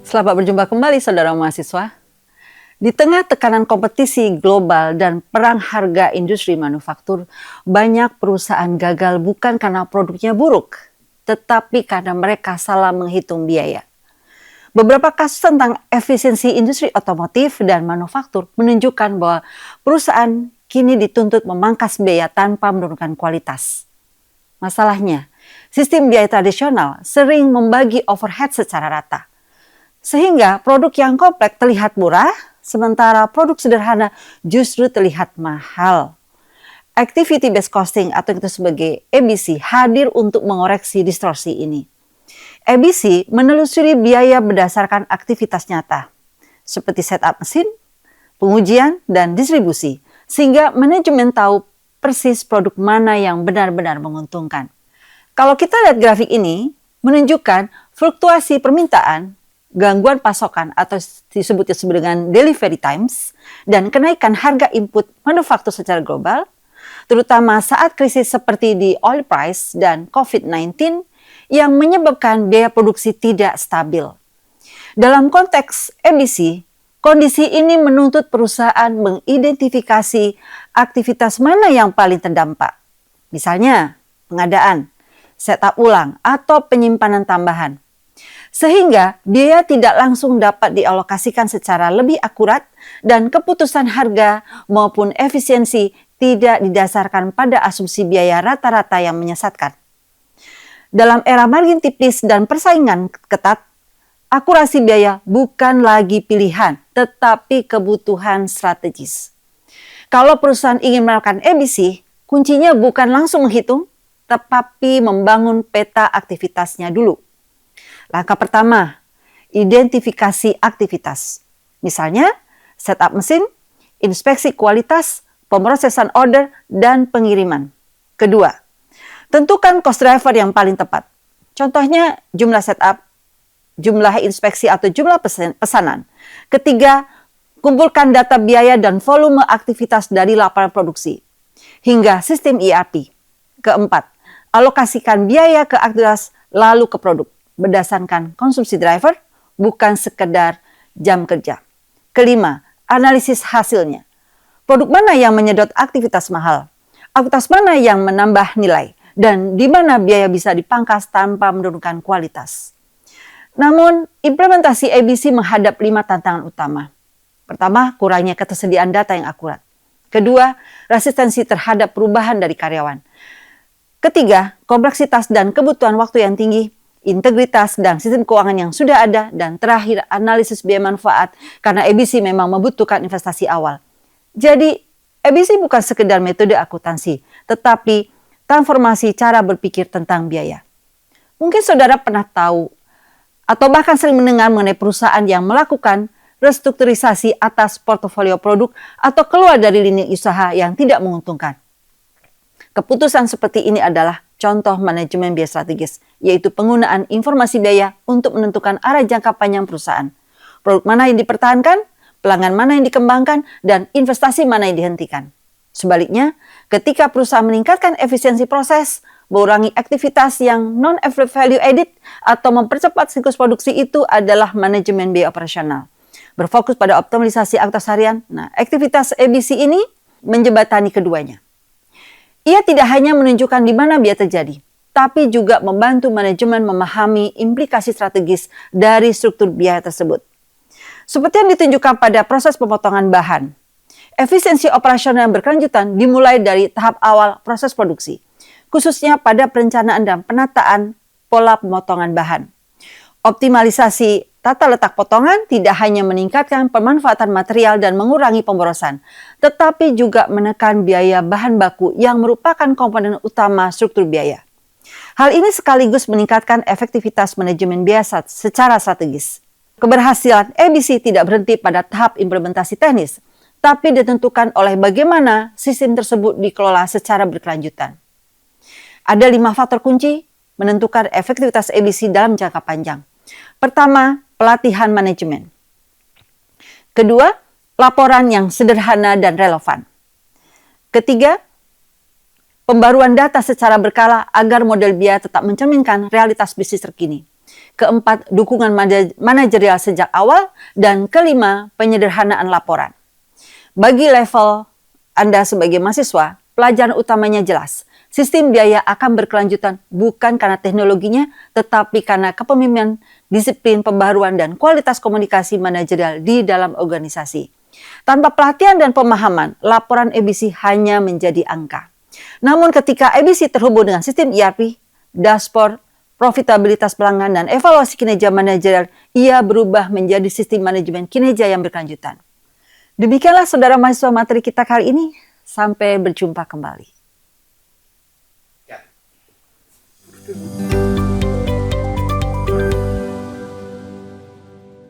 Selamat berjumpa kembali saudara mahasiswa. Di tengah tekanan kompetisi global dan perang harga industri manufaktur, banyak perusahaan gagal bukan karena produknya buruk, tetapi karena mereka salah menghitung biaya. Beberapa kasus tentang efisiensi industri otomotif dan manufaktur menunjukkan bahwa perusahaan kini dituntut memangkas biaya tanpa menurunkan kualitas. Masalahnya, sistem biaya tradisional sering membagi overhead secara rata. Sehingga produk yang kompleks terlihat murah, sementara produk sederhana justru terlihat mahal. Activity Based Costing atau yang disebut sebagai ABC hadir untuk mengoreksi distorsi ini. ABC menelusuri biaya berdasarkan aktivitas nyata, seperti setup mesin, pengujian, dan distribusi, sehingga manajemen tahu persis produk mana yang benar-benar menguntungkan. Kalau kita lihat grafik ini, menunjukkan fluktuasi permintaan, gangguan pasokan atau disebut dengan delivery times, dan kenaikan harga input manufaktur secara global, terutama saat krisis seperti di oil price dan COVID-19 yang menyebabkan biaya produksi tidak stabil. Dalam konteks ABC, kondisi ini menuntut perusahaan mengidentifikasi aktivitas mana yang paling terdampak. Misalnya, pengadaan, setup ulang, atau penyimpanan tambahan. Sehingga biaya tidak langsung dapat dialokasikan secara lebih akurat dan keputusan harga maupun efisiensi tidak didasarkan pada asumsi biaya rata-rata yang menyesatkan. Dalam era margin tipis dan persaingan ketat, akurasi biaya bukan lagi pilihan, tetapi kebutuhan strategis. Kalau perusahaan ingin melakukan ABC, kuncinya bukan langsung menghitung, tetapi membangun peta aktivitasnya dulu. Langkah pertama, identifikasi aktivitas. Misalnya, setup mesin, inspeksi kualitas, pemrosesan order, dan pengiriman. Kedua, tentukan cost driver yang paling tepat. Contohnya, jumlah setup, jumlah inspeksi atau jumlah pesanan. Ketiga, kumpulkan data biaya dan volume aktivitas dari laporan produksi, hingga sistem ERP. Keempat, alokasikan biaya ke aktivitas lalu ke produk, berdasarkan konsumsi driver, bukan sekedar jam kerja. Kelima, analisis hasilnya. Produk mana yang menyedot aktivitas mahal? Aktivitas mana yang menambah nilai? Dan di mana biaya bisa dipangkas tanpa menurunkan kualitas? Namun, implementasi ABC menghadap 5 tantangan utama. Pertama, kurangnya ketersediaan data yang akurat. Kedua, resistensi terhadap perubahan dari karyawan. Ketiga, kompleksitas dan kebutuhan waktu yang tinggi, integritas dan sistem keuangan yang sudah ada, dan terakhir analisis biaya manfaat karena ABC memang membutuhkan investasi awal. Jadi ABC bukan sekedar metode akuntansi, tetapi transformasi cara berpikir tentang biaya. Mungkin saudara pernah tahu atau bahkan sering mendengar mengenai perusahaan yang melakukan restrukturisasi atas portofolio produk atau keluar dari lini usaha yang tidak menguntungkan. Keputusan seperti ini adalah contoh manajemen biaya strategis, yaitu penggunaan informasi biaya untuk menentukan arah jangka panjang perusahaan. Produk mana yang dipertahankan, pelanggan mana yang dikembangkan, dan investasi mana yang dihentikan. Sebaliknya, ketika perusahaan meningkatkan efisiensi proses, mengurangi aktivitas yang non-value added, atau mempercepat siklus produksi, itu adalah manajemen biaya operasional. Berfokus pada optimalisasi aktivitas harian, aktivitas ABC ini menjembatani keduanya. Ia tidak hanya menunjukkan di mana biaya terjadi, tapi juga membantu manajemen memahami implikasi strategis dari struktur biaya tersebut. Seperti yang ditunjukkan pada proses pemotongan bahan, efisiensi operasional yang berkelanjutan dimulai dari tahap awal proses produksi, khususnya pada perencanaan dan penataan pola pemotongan bahan. Optimalisasi tata letak potongan tidak hanya meningkatkan pemanfaatan material dan mengurangi pemborosan, tetapi juga menekan biaya bahan baku yang merupakan komponen utama struktur biaya. Hal ini sekaligus meningkatkan efektivitas manajemen biaya secara strategis. Keberhasilan ABC tidak berhenti pada tahap implementasi teknis, tapi ditentukan oleh bagaimana sistem tersebut dikelola secara berkelanjutan. Ada 5 faktor kunci menentukan efektivitas ABC dalam jangka panjang. Pertama, pelatihan manajemen. Kedua, laporan yang sederhana dan relevan. Ketiga, pembaruan data secara berkala agar model biaya tetap mencerminkan realitas bisnis terkini. keempat, dukungan manajerial sejak awal, dan kelima, penyederhanaan laporan. Bagi level Anda sebagai mahasiswa, pelajaran utamanya jelas. Sistem biaya akan berkelanjutan bukan karena teknologinya, tetapi karena kepemimpinan, disiplin, pembaharuan, dan kualitas komunikasi manajerial di dalam organisasi. Tanpa pelatihan dan pemahaman, laporan ABC hanya menjadi angka. Namun ketika ABC terhubung dengan sistem ERP, dashboard, profitabilitas pelanggan, dan evaluasi kinerja manajerial, ia berubah menjadi sistem manajemen kinerja yang berkelanjutan. Demikianlah saudara mahasiswa materi kita kali ini. Sampai berjumpa kembali.